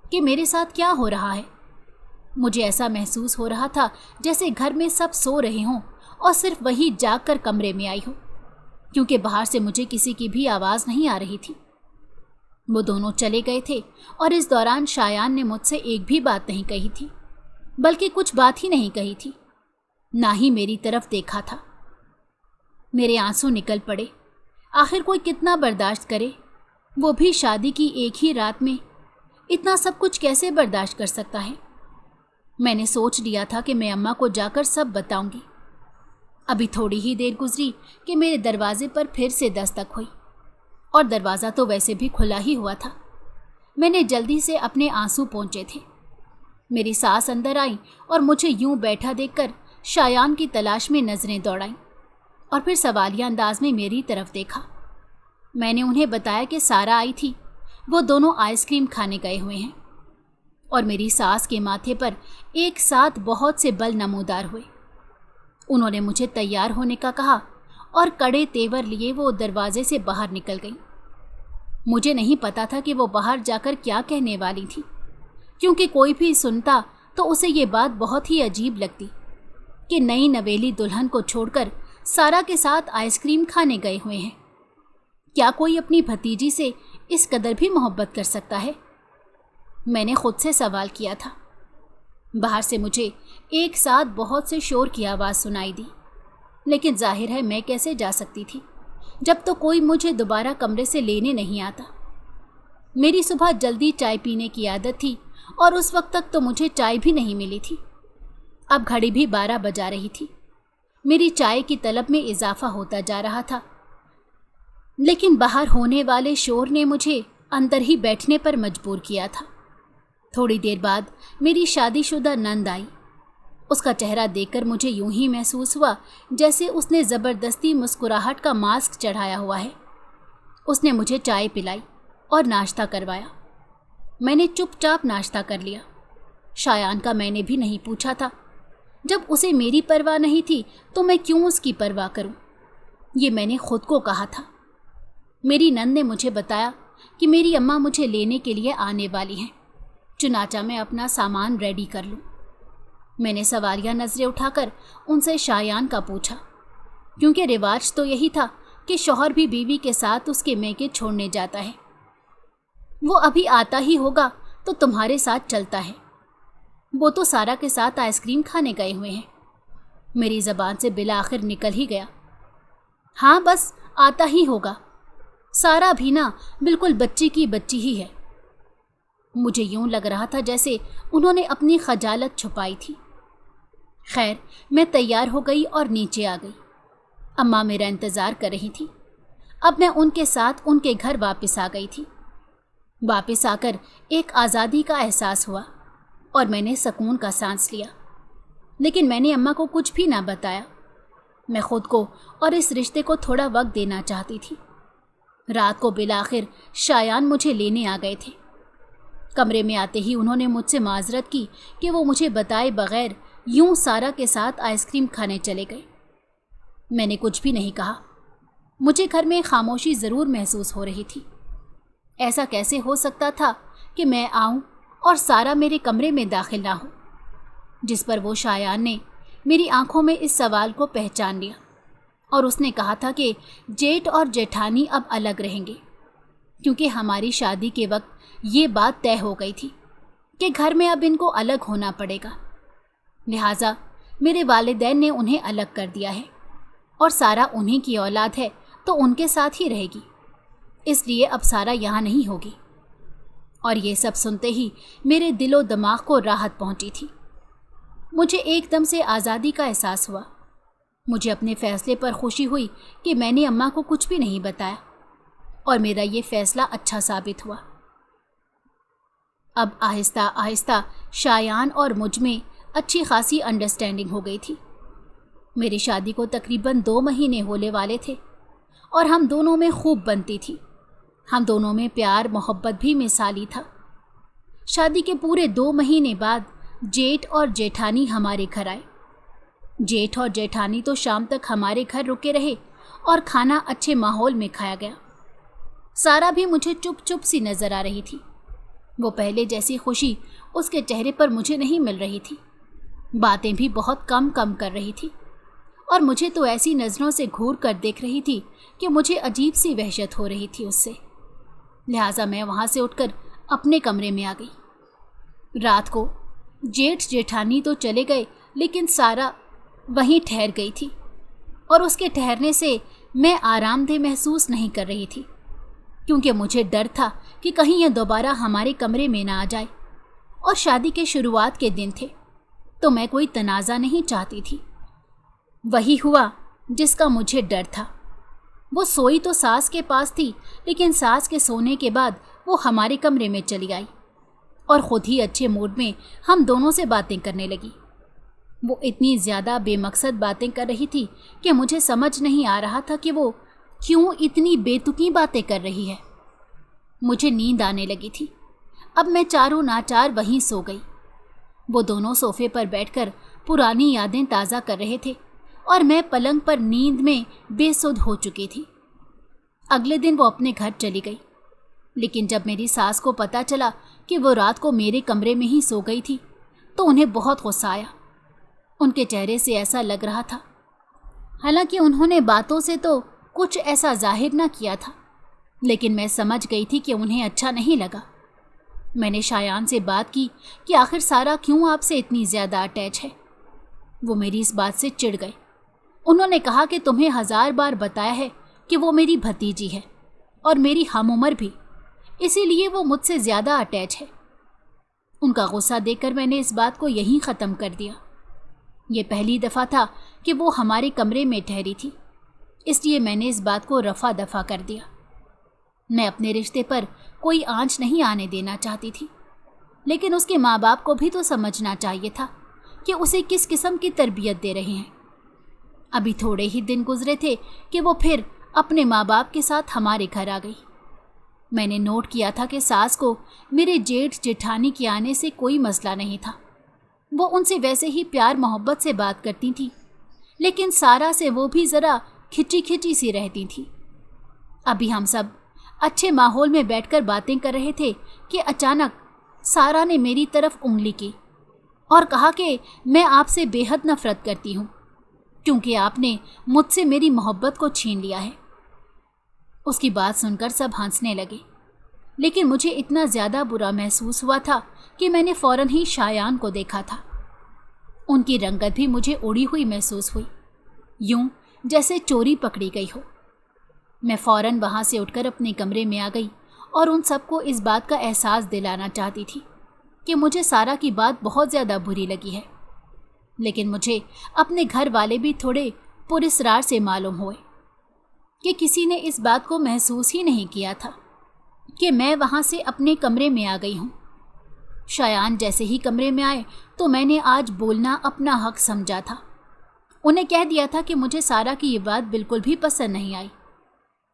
कि मेरे साथ क्या हो रहा है। मुझे ऐसा महसूस हो रहा था जैसे घर में सब सो रहे हों और सिर्फ वही जाग कर कमरे में आई हो, क्योंकि बाहर से मुझे किसी की भी आवाज़ नहीं आ रही थी। वो दोनों चले गए थे और इस दौरान शायान ने मुझसे एक भी बात नहीं कही थी, बल्कि कुछ बात ही नहीं कही थी। ना ही मेरी तरफ देखा था। मेरे आंसू निकल पड़े। आखिर कोई कितना बर्दाश्त करे, वो भी शादी की एक ही रात में। इतना सब कुछ कैसे बर्दाश्त कर सकता है? मैंने सोच लिया था कि मैं अम्मा को जाकर सब बताऊंगी। अभी थोड़ी ही देर गुजरी कि मेरे दरवाजे पर फिर से दस्तक हुई, और दरवाज़ा तो वैसे भी खुला ही हुआ था। मैंने जल्दी से अपने आंसू पोंछे थे। मेरी सास अंदर आई और मुझे यूं बैठा देखकर शायान की तलाश में नज़रें दौड़ाईं, और फिर सवालिया अंदाज में मेरी तरफ देखा। मैंने उन्हें बताया कि सारा आई थी, वो दोनों आइसक्रीम खाने गए हुए हैं। और मेरी सास के माथे पर एक साथ बहुत से बल नमूदार हुए। उन्होंने मुझे तैयार होने का कहा और कड़े तेवर लिए वो दरवाजे से बाहर निकल गई। मुझे नहीं पता था कि वो बाहर जाकर क्या कहने वाली थी, क्योंकि कोई भी सुनता तो उसे ये बात बहुत ही अजीब लगती कि नई नवेली दुल्हन को छोड़कर सारा के साथ आइसक्रीम खाने गए हुए हैं। क्या कोई अपनी भतीजी से इस कदर भी मोहब्बत कर सकता है? मैंने खुद से सवाल किया था। बाहर से मुझे एक साथ बहुत से शोर की आवाज़ सुनाई दी, लेकिन जाहिर है मैं कैसे जा सकती थी जब तो कोई मुझे दोबारा कमरे से लेने नहीं आता। मेरी सुबह जल्दी चाय पीने की आदत थी, और उस वक्त तक तो मुझे चाय भी नहीं मिली थी। अब घड़ी भी 12 बजा रही थी। मेरी चाय की तलब में इजाफा होता जा रहा था, लेकिन बाहर होने वाले शोर ने मुझे अंदर ही बैठने पर मजबूर किया था। थोड़ी देर बाद मेरी शादीशुदा नंद आई। उसका चेहरा देखकर मुझे यूं ही महसूस हुआ जैसे उसने ज़बरदस्ती मुस्कुराहट का मास्क चढ़ाया हुआ है। उसने मुझे चाय पिलाई और नाश्ता करवाया। मैंने चुपचाप नाश्ता कर लिया। शायान का मैंने भी नहीं पूछा था। जब उसे मेरी परवाह नहीं थी तो मैं क्यों उसकी परवाह करूं? ये मैंने खुद को कहा था। मेरी नंद ने मुझे बताया कि मेरी अम्मा मुझे लेने के लिए आने वाली हैं, चुनाचा मैं अपना सामान रेडी कर लूं। मैंने सवालिया नज़रें उठाकर उनसे शायान का पूछा, क्योंकि रिवाज तो यही था कि शौहर भी बीवी के साथ उसके मैके छोड़ने जाता है। वो अभी आता ही होगा तो तुम्हारे साथ चलता है। वो तो सारा के साथ आइसक्रीम खाने गए हुए हैं। मेरी ज़बान से बिला आखिर निकल ही गया। हाँ, बस आता ही होगा। सारा भी ना बिल्कुल बच्ची की बच्ची ही है। मुझे यूं लग रहा था जैसे उन्होंने अपनी खजालत छुपाई थी। खैर, मैं तैयार हो गई और नीचे आ गई। अम्मा मेरा इंतज़ार कर रही थी। अब मैं उनके साथ उनके घर वापस आ गई थी। वापस आकर एक आज़ादी का एहसास हुआ और मैंने सुकून का सांस लिया। लेकिन मैंने अम्मा को कुछ भी ना बताया। मैं खुद को और इस रिश्ते को थोड़ा वक्त देना चाहती थी। रात को बिलाखिर शायान मुझे लेने आ गए थे। कमरे में आते ही उन्होंने मुझसे माजरत की कि वो मुझे बताए बगैर यूं सारा के साथ आइसक्रीम खाने चले गए। मैंने कुछ भी नहीं कहा। मुझे घर में खामोशी ज़रूर महसूस हो रही थी। ऐसा कैसे हो सकता था कि मैं आऊं और सारा मेरे कमरे में दाखिल ना हो? जिस पर वो शायान ने मेरी आंखों में इस सवाल को पहचान लिया और उसने कहा था कि जेठ और जेठानी अब अलग रहेंगे, क्योंकि हमारी शादी के वक्त ये बात तय हो गई थी कि घर में अब इनको अलग होना पड़ेगा। लिहाजा मेरे वालिदैन ने उन्हें अलग कर दिया है और सारा उन्हीं की औलाद है तो उनके साथ ही रहेगी, इसलिए अब सारा यहाँ नहीं होगी। और ये सब सुनते ही मेरे दिलो दिमाग को राहत पहुँची थी। मुझे एकदम से आज़ादी का एहसास हुआ। मुझे अपने फ़ैसले पर खुशी हुई कि मैंने अम्मा को कुछ भी नहीं बताया और मेरा ये फ़ैसला अच्छा साबित हुआ। अब आहिस्ता आहिस्ता शायान और मुझ में अच्छी खासी अंडरस्टैंडिंग हो गई थी। मेरी शादी को तकरीबन 2 महीने होने वाले थे और हम दोनों में खूब बनती थी। हम दोनों में प्यार मोहब्बत भी मिसाली था। शादी के पूरे 2 महीने बाद जेठ और जेठानी हमारे घर आए। जेठ और जेठानी तो शाम तक हमारे घर रुके रहे और खाना अच्छे माहौल में खाया गया। सारा भी मुझे चुप चुप सी नज़र आ रही थी। वो पहले जैसी खुशी उसके चेहरे पर मुझे नहीं मिल रही थी। बातें भी बहुत कम कम कर रही थी और मुझे तो ऐसी नज़रों से घूर कर देख रही थी कि मुझे अजीब सी वहशत हो रही थी उससे। लिहाजा मैं वहाँ से उठकर अपने कमरे में आ गई। रात को जेठ जेठानी तो चले गए, लेकिन सारा वहीं ठहर गई थी और उसके ठहरने से मैं आरामदेह महसूस नहीं कर रही थी, क्योंकि मुझे डर था कि कहीं यह दोबारा हमारे कमरे में ना आ जाए। और शादी के शुरुआत के दिन थे, तो मैं कोई तनाज़ा नहीं चाहती थी। वही हुआ जिसका मुझे डर था। वो सोई तो सास के पास थी, लेकिन सास के सोने के बाद वो हमारे कमरे में चली आई और ख़ुद ही अच्छे मूड में हम दोनों से बातें करने लगी। वो इतनी ज़्यादा बेमकसद बातें कर रही थी कि मुझे समझ नहीं आ रहा था कि वो क्यों इतनी बेतुकी बातें कर रही है। मुझे नींद आने लगी थी। अब मैं चारों नाचार वहीं सो गई। वो दोनों सोफे पर बैठकर पुरानी यादें ताज़ा कर रहे थे और मैं पलंग पर नींद में बेसुध हो चुकी थी। अगले दिन वो अपने घर चली गई, लेकिन जब मेरी सास को पता चला कि वो रात को मेरे कमरे में ही सो गई थी, तो उन्हें बहुत गुस्सा आया। उनके चेहरे से ऐसा लग रहा था, हालांकि उन्होंने बातों से तो कुछ ऐसा जाहिर ना किया था, लेकिन मैं समझ गई थी कि उन्हें अच्छा नहीं लगा। मैंने शायान से बात की कि आखिर सारा क्यों आपसे इतनी ज़्यादा अटैच है। वो मेरी इस बात से चिढ़ गए। उन्होंने कहा कि तुम्हें 1000 बार बताया है कि वो मेरी भतीजी है और मेरी हम उम्र भी, इसीलिए वो मुझसे ज़्यादा अटैच है। उनका गुस्सा देखकर मैंने इस बात को यहीं ख़त्म कर दिया। ये पहली दफ़ा था कि वो हमारे कमरे में ठहरी थी, इसलिए मैंने इस बात को रफ़ा दफ़ा कर दिया। मैं अपने रिश्ते पर कोई आंच नहीं आने देना चाहती थी, लेकिन उसके माँ बाप को भी तो समझना चाहिए था कि उसे किस किस्म की तरबियत दे रहे हैं। अभी थोड़े ही दिन गुजरे थे कि वो फिर अपने माँ बाप के साथ हमारे घर आ गई। मैंने नोट किया था कि सास को मेरे जेठ जेठानी के आने से कोई मसला नहीं था। वो उनसे वैसे ही प्यार मोहब्बत से बात करती थी, लेकिन सारा से वो भी ज़रा खिंची खिंची सी रहती थी। अभी हम सब अच्छे माहौल में बैठकर बातें कर रहे थे कि अचानक सारा ने मेरी तरफ उंगली की और कहा कि मैं आपसे बेहद नफ़रत करती हूँ, क्योंकि आपने मुझसे मेरी मोहब्बत को छीन लिया है। उसकी बात सुनकर सब हंसने लगे, लेकिन मुझे इतना ज़्यादा बुरा महसूस हुआ था कि मैंने फ़ौरन ही शायान को देखा था। उनकी रंगत भी मुझे उड़ी हुई महसूस हुई, यूं जैसे चोरी पकड़ी गई हो। मैं फ़ौरन वहाँ से उठकर अपने कमरे में आ गई और उन सबको इस बात का एहसास दिलाना चाहती थी कि मुझे सारा की बात बहुत ज़्यादा बुरी लगी है। लेकिन मुझे अपने घर वाले भी थोड़े पुरस्रार से मालूम हुए कि किसी ने इस बात को महसूस ही नहीं किया था कि मैं वहाँ से अपने कमरे में आ गई हूँ। शायान जैसे ही कमरे में आए तो मैंने आज बोलना अपना हक समझा था। उन्हें कह दिया था कि मुझे सारा की ये बात बिल्कुल भी पसंद नहीं आई।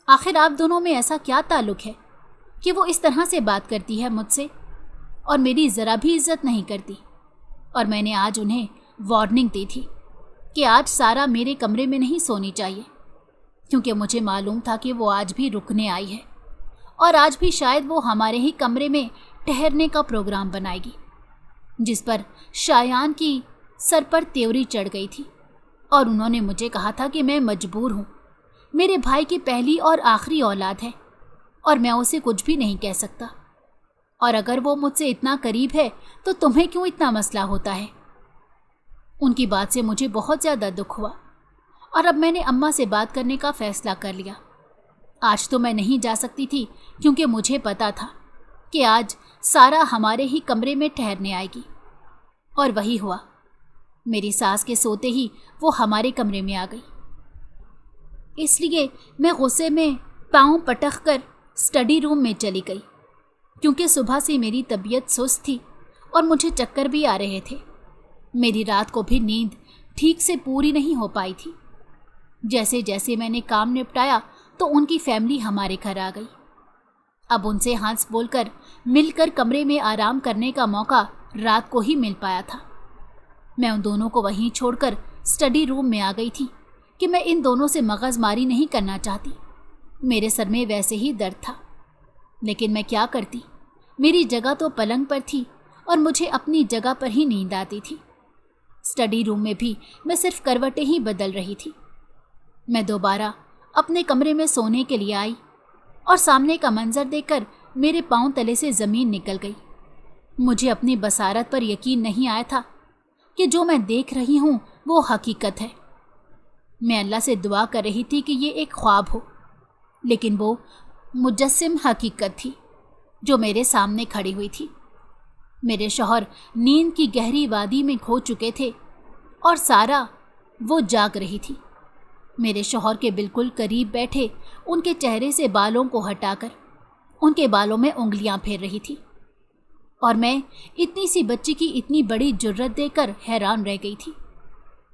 आखिर आप दोनों में ऐसा क्या ताल्लुक़ है कि वो इस तरह से बात करती है मुझसे और मेरी ज़रा भी इज्जत नहीं करती। और मैंने आज उन्हें वार्निंग दी थी कि आज सारा मेरे कमरे में नहीं सोनी चाहिए, क्योंकि मुझे मालूम था कि वो आज भी रुकने आई है और आज भी शायद वो हमारे ही कमरे में ठहरने का प्रोग्राम बनाएगी, जिस पर शायान की सर पर त्योरी चढ़ गई थी। और उन्होंने मुझे कहा था कि मैं मजबूर हूँ, मेरे भाई की पहली और आखिरी औलाद है और मैं उसे कुछ भी नहीं कह सकता, और अगर वो मुझसे इतना करीब है तो तुम्हें क्यों इतना मसला होता है। उनकी बात से मुझे बहुत ज़्यादा दुख हुआ और अब मैंने अम्मा से बात करने का फ़ैसला कर लिया। आज तो मैं नहीं जा सकती थी, क्योंकि मुझे पता था कि आज सारा हमारे ही कमरे में ठहरने आएगी। और वही हुआ। मेरी सास के सोते ही वो हमारे कमरे में आ गई। इसलिए मैं गुस्से में पाँव पटक कर स्टडी रूम में चली गई, क्योंकि सुबह से मेरी तबीयत सुस्त थी और मुझे चक्कर भी आ रहे थे। मेरी रात को भी नींद ठीक से पूरी नहीं हो पाई थी। जैसे जैसे मैंने काम निपटाया तो उनकी फैमिली हमारे घर आ गई। अब उनसे हंस बोलकर मिलकर कमरे में आराम करने का मौका रात को ही मिल पाया था। मैं उन दोनों को वहीं छोड़कर स्टडी रूम में आ गई थी कि मैं इन दोनों से मगजमारी नहीं करना चाहती। मेरे सर में वैसे ही दर्द था, लेकिन मैं क्या करती। मेरी जगह तो पलंग पर थी और मुझे अपनी जगह पर ही नींद आती थी। स्टडी रूम में भी मैं सिर्फ करवटें ही बदल रही थी। मैं दोबारा अपने कमरे में सोने के लिए आई और सामने का मंजर देखकर मेरे पांव तले से ज़मीन निकल गई। मुझे अपनी बसारत पर यकीन नहीं आया था कि जो मैं देख रही हूँ وہ حقیقت ہے۔ میں اللہ سے دعا کر رہی تھی کہ یہ ایک خواب ہو، لیکن وہ مجسم حقیقت تھی جو میرے سامنے کھڑی ہوئی تھی۔ میرے شوہر نیند کی گہری وادی میں کھو چکے تھے اور سارا وہ جاگ رہی تھی۔ میرے شوہر کے بالکل قریب بیٹھے ان کے چہرے سے بالوں کو ہٹا کر ان کے بالوں میں انگلیاں پھیر رہی تھی، اور میں اتنی سی بچی کی اتنی بڑی جرت دے کر حیران رہ گئی تھی۔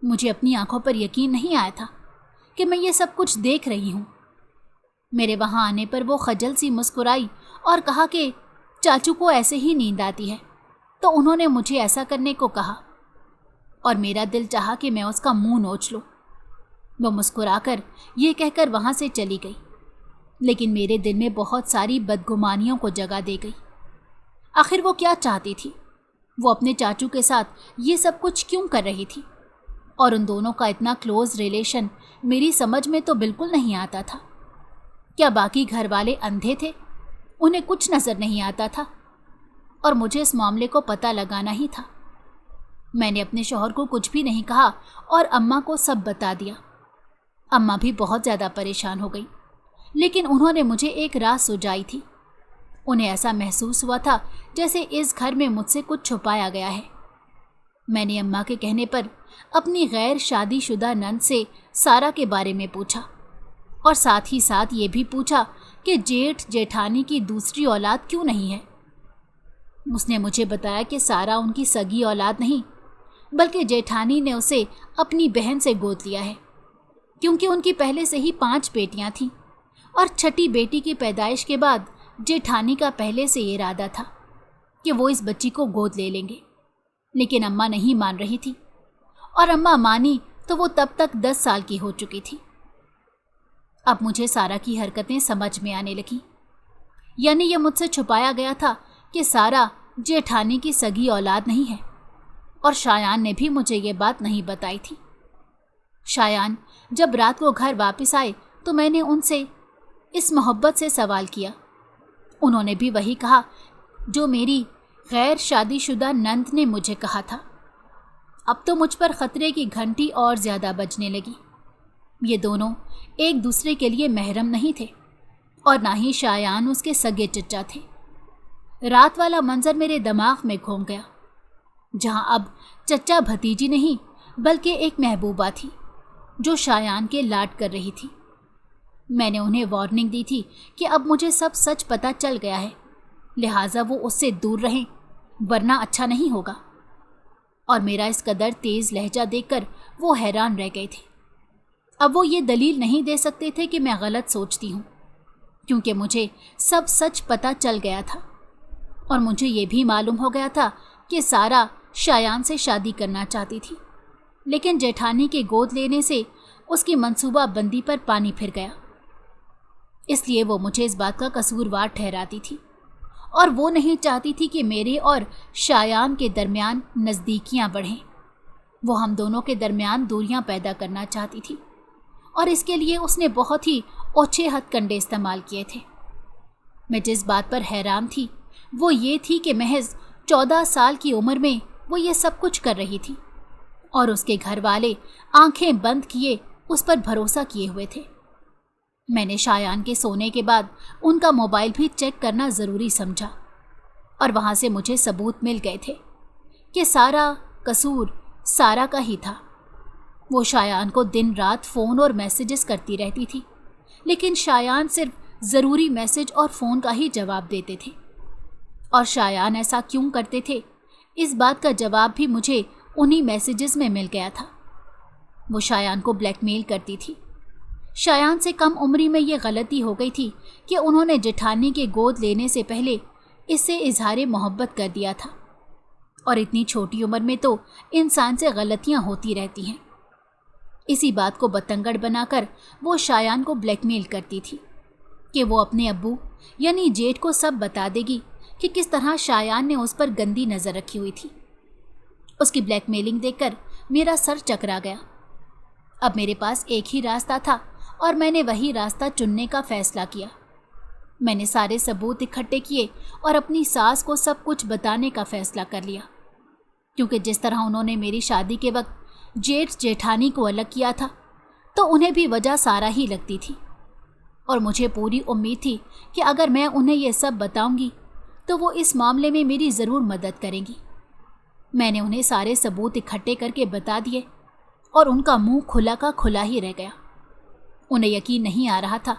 مجھے اپنی آنکھوں پر یقین نہیں آیا تھا کہ میں یہ سب کچھ دیکھ رہی ہوں۔ میرے وہاں آنے پر وہ خجل سی مسکرائی اور کہا کہ چاچو کو ایسے ہی نیند آتی ہے، تو انہوں نے مجھے ایسا کرنے کو کہا، اور میرا دل چاہا کہ میں اس کا منہ نوچ لوں۔ وہ مسکرا کر یہ کہہ کر وہاں سے چلی گئی، لیکن میرے دل میں بہت ساری بدگمانیوں کو جگہ دے گئی۔ آخر وہ کیا چاہتی تھی؟ وہ اپنے چاچو کے ساتھ یہ سب کچھ کیوں کر رہی تھی؟ اور ان دونوں کا اتنا کلوز ریلیشن میری سمجھ میں تو بالکل نہیں آتا تھا۔ کیا باقی گھر والے اندھے تھے؟ انہیں کچھ نظر نہیں آتا تھا؟ اور مجھے اس معاملے کو پتہ لگانا ہی تھا۔ میں نے اپنے شوہر کو کچھ بھی نہیں کہا اور اماں کو سب بتا دیا۔ اماں بھی بہت زیادہ پریشان ہو گئی، لیکن انہوں نے مجھے ایک راز سجائی تھی۔ انہیں ایسا محسوس ہوا تھا جیسے اس گھر میں مجھ سے کچھ چھپایا گیا ہے۔ میں نے اماں کے کہنے پر اپنی غیر شادی شدہ نند سے سارا کے بارے میں پوچھا، اور ساتھ ہی ساتھ یہ بھی پوچھا کہ جیٹھ جیٹھانی کی دوسری اولاد کیوں نہیں ہے۔ اس نے مجھے بتایا کہ سارا ان کی سگی اولاد نہیں، بلکہ جیٹھانی نے اسے اپنی بہن سے گود لیا ہے، کیونکہ ان کی پہلے سے ہی 5 بیٹیاں تھیں، اور چھٹی بیٹی کی پیدائش کے بعد جیٹھانی کا پہلے سے یہ ارادہ تھا کہ وہ اس بچی کو گود لے لیں گے، لیکن اماں نہیں مان رہی تھی، اور اماں مانی تو وہ تب تک 10 سال کی ہو چکی تھی۔ اب مجھے سارا کی حرکتیں سمجھ میں آنے لگیں، یعنی یہ مجھ سے چھپایا گیا تھا کہ سارا جیٹھانی کی سگی اولاد نہیں ہے، اور شایان نے بھی مجھے یہ بات نہیں بتائی تھی۔ شایان جب رات کو گھر واپس آئے تو میں نے ان سے اس محبت سے سوال کیا۔ انہوں نے بھی وہی کہا جو میری غیر شادی شدہ نند نے مجھے کہا تھا۔ اب تو مجھ پر خطرے کی گھنٹی اور زیادہ بجنے لگی۔ یہ دونوں ایک دوسرے کے لیے محرم نہیں تھے، اور نہ ہی شایان اس کے سگے چچا تھے۔ رات والا منظر میرے دماغ میں گھوم گیا، جہاں اب چچا بھتیجی نہیں بلکہ ایک محبوبہ تھی جو شایان کے لاڈ کر رہی تھی۔ میں نے انہیں وارننگ دی تھی کہ اب مجھے سب سچ پتہ چل گیا ہے، لہٰذا وہ اس سے دور رہیں ورنہ اچھا نہیں ہوگا، اور میرا اس قدر تیز لہجہ دیکھ کر وہ حیران رہ گئے تھے۔ اب وہ یہ دلیل نہیں دے سکتے تھے کہ میں غلط سوچتی ہوں، کیونکہ مجھے سب سچ پتہ چل گیا تھا، اور مجھے یہ بھی معلوم ہو گیا تھا کہ سارا شایان سے شادی کرنا چاہتی تھی، لیکن جیٹھانی کے گود لینے سے اس کی منصوبہ بندی پر پانی پھر گیا۔ اس لیے وہ مجھے اس بات کا قصوروار ٹھہراتی تھی، اور وہ نہیں چاہتی تھی کہ میرے اور شایان کے درمیان نزدیکیاں بڑھیں۔ وہ ہم دونوں کے درمیان دوریاں پیدا کرنا چاہتی تھی، اور اس کے لیے اس نے بہت ہی اوچھے ہتھ کنڈے استعمال کیے تھے۔ میں جس بات پر حیران تھی وہ یہ تھی کہ محض 14 سال کی عمر میں وہ یہ سب کچھ کر رہی تھی، اور اس کے گھر والے آنکھیں بند کیے اس پر بھروسہ کیے ہوئے تھے۔ میں نے شایان کے سونے کے بعد ان کا موبائل بھی چیک کرنا ضروری سمجھا، اور وہاں سے مجھے ثبوت مل گئے تھے کہ سارا قصور سارا کا ہی تھا۔ وہ شایان کو دن رات فون اور میسیجز کرتی رہتی تھی، لیکن شایان صرف ضروری میسیج اور فون کا ہی جواب دیتے تھے، اور شایان ایسا کیوں کرتے تھے اس بات کا جواب بھی مجھے انہی میسیجز میں مل گیا تھا۔ وہ شایان کو بلیک میل کرتی تھی۔ شایان سے کم عمری میں یہ غلطی ہو گئی تھی کہ انہوں نے جیٹھانی کے گود لینے سے پہلے اس سے اظہار محبت کر دیا تھا، اور اتنی چھوٹی عمر میں تو انسان سے غلطیاں ہوتی رہتی ہیں۔ اسی بات کو بتنگڑ بنا کر وہ شایان کو بلیک میل کرتی تھی کہ وہ اپنے ابو یعنی جیٹھ کو سب بتا دے گی کہ کس طرح شایان نے اس پر گندی نظر رکھی ہوئی تھی۔ اس کی بلیک میلنگ دیکھ کر میرا سر چکرا گیا۔ اب میرے پاس ایک ہی راستہ تھا، اور میں نے وہی راستہ چننے کا فیصلہ کیا۔ میں نے سارے ثبوت اکٹھے کیے اور اپنی ساس کو سب کچھ بتانے کا فیصلہ کر لیا، کیونکہ جس طرح انہوں نے میری شادی کے وقت जेठ जेठानी को अलग किया था तो उन्हें भी वजह सारा ही लगती थी, और मुझे पूरी उम्मीद थी कि अगर मैं उन्हें यह सब बताऊंगी तो वो इस मामले में मेरी ज़रूर मदद करेंगी। मैंने उन्हें सारे सबूत इकट्ठे करके बता दिए और उनका मुंह खुला का खुला ही रह गया। उन्हें यकीन नहीं आ रहा था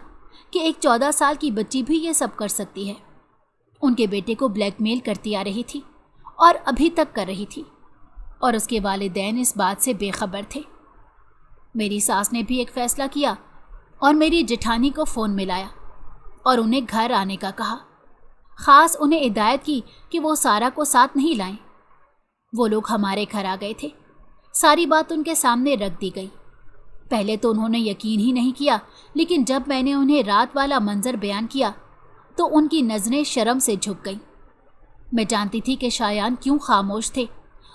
कि एक 14 साल की बच्ची भी ये सब कर सकती है। उनके बेटे को ब्लैकमेल करती आ रही थी और अभी तक कर रही थी, और उसके वालिदैन इस बात से बेखबर थे। मेरी सास ने भी एक फ़ैसला किया और मेरी जेठानी को फ़ोन मिलाया और उन्हें घर आने का कहा। ख़ास उन्हें हिदायत की कि वो सारा को साथ नहीं लाएं। वो लोग हमारे घर आ गए थे। सारी बात उनके सामने रख दी गई। पहले तो उन्होंने यकीन ही नहीं किया, लेकिन जब मैंने उन्हें रात वाला मंजर बयान किया तो उनकी नज़रें शर्म से झुक गईं। मैं जानती थी कि शायान क्यों खामोश थे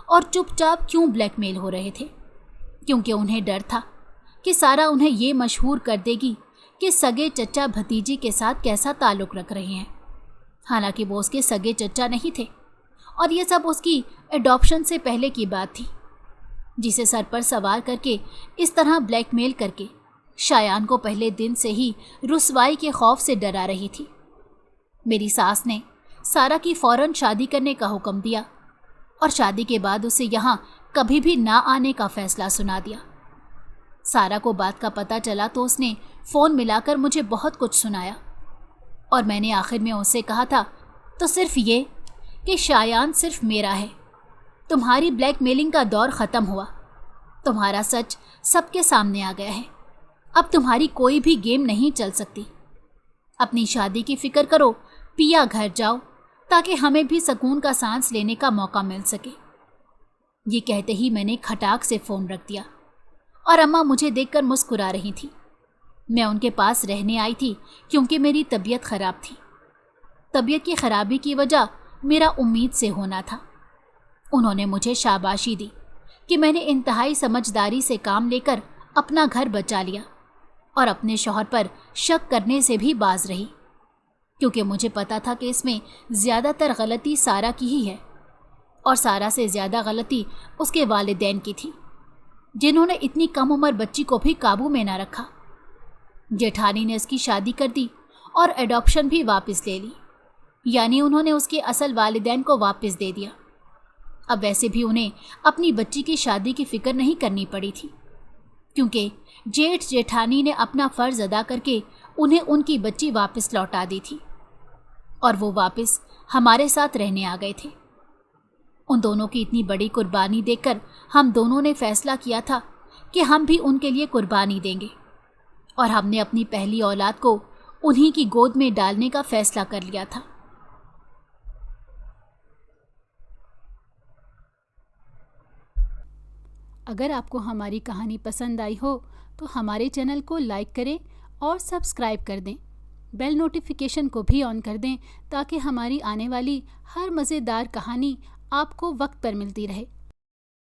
और चुपचाप क्यों ब्लैकमेल हो रहे थे, क्योंकि उन्हें डर था कि सारा उन्हें ये मशहूर कर देगी कि सगे चचा भतीजी के साथ कैसा ताल्लुक़ रख रहे हैं। हालांकि वो उसके सगे चचा नहीं थे और ये सब उसकी एडॉप्शन से पहले की बात थी, जिसे सर पर सवार करके इस तरह ब्लैकमेल करके शायान को पहले दिन से ही रुसवाई के खौफ से डरा रही थी। मेरी सास ने सारा की फ़ौरन शादी करने का हुक्म दिया और शादी के बाद उसे यहाँ कभी भी ना आने का फ़ैसला सुना दिया। सारा को बात का पता चला तो उसने फ़ोन मिलाकर मुझे बहुत कुछ सुनाया, और मैंने आखिर में उससे कहा था तो सिर्फ ये कि शायान सिर्फ मेरा है। तुम्हारी ब्लैकमेलिंग का दौर ख़त्म हुआ। तुम्हारा सच सबके सामने आ गया है। अब तुम्हारी कोई भी गेम नहीं चल सकती। अपनी शादी की फ़िक्र करो, पिया घर जाओ, ताकि हमें भी सुकून का सांस लेने का मौका मिल सके। ये कहते ही मैंने खटाक से फ़ोन रख दिया और अम्मा मुझे देखकर मुस्कुरा रही थी। मैं उनके पास रहने आई थी क्योंकि मेरी तबीयत ख़राब थी। तबीयत की ख़राबी की वजह मेरा उम्मीद से होना था। उन्होंने मुझे शाबाशी दी कि मैंने इंतहाई समझदारी से काम लेकर अपना घर बचा लिया और अपने शौहर पर शक करने से भी बाज रही, क्योंकि मुझे पता था कि इसमें ज़्यादातर गलती सारा की ही है, और सारा से ज़्यादा गलती उसके वालिदैन की थी, जिन्होंने इतनी कम उम्र बच्ची को भी काबू में ना रखा। जेठानी ने उसकी शादी कर दी और एडॉप्शन भी वापस ले ली, यानी उन्होंने उसके असल वालिदैन को वापस दे दिया। अब वैसे भी उन्हें अपनी बच्ची की शादी की फ़िक्र नहीं करनी पड़ी थी, क्योंकि जेठ जेठानी ने अपना फ़र्ज़ अदा करके उन्हें उनकी बच्ची वापस लौटा दी थी, और वो वापस हमारे साथ रहने आ गए थे। उन दोनों की इतनी बड़ी कुर्बानी देखकर हम दोनों ने फ़ैसला किया था कि हम भी उनके लिए कुर्बानी देंगे, और हमने अपनी पहली औलाद को उन्हीं की गोद में डालने का फ़ैसला कर लिया था। अगर आपको हमारी कहानी पसंद आई हो तो हमारे चैनल को लाइक करें और सब्सक्राइब कर दें। बेल नोटिफिकेशन को भी ऑन कर दें ताकि हमारी आने वाली हर मज़ेदार कहानी आपको वक्त पर मिलती रहे।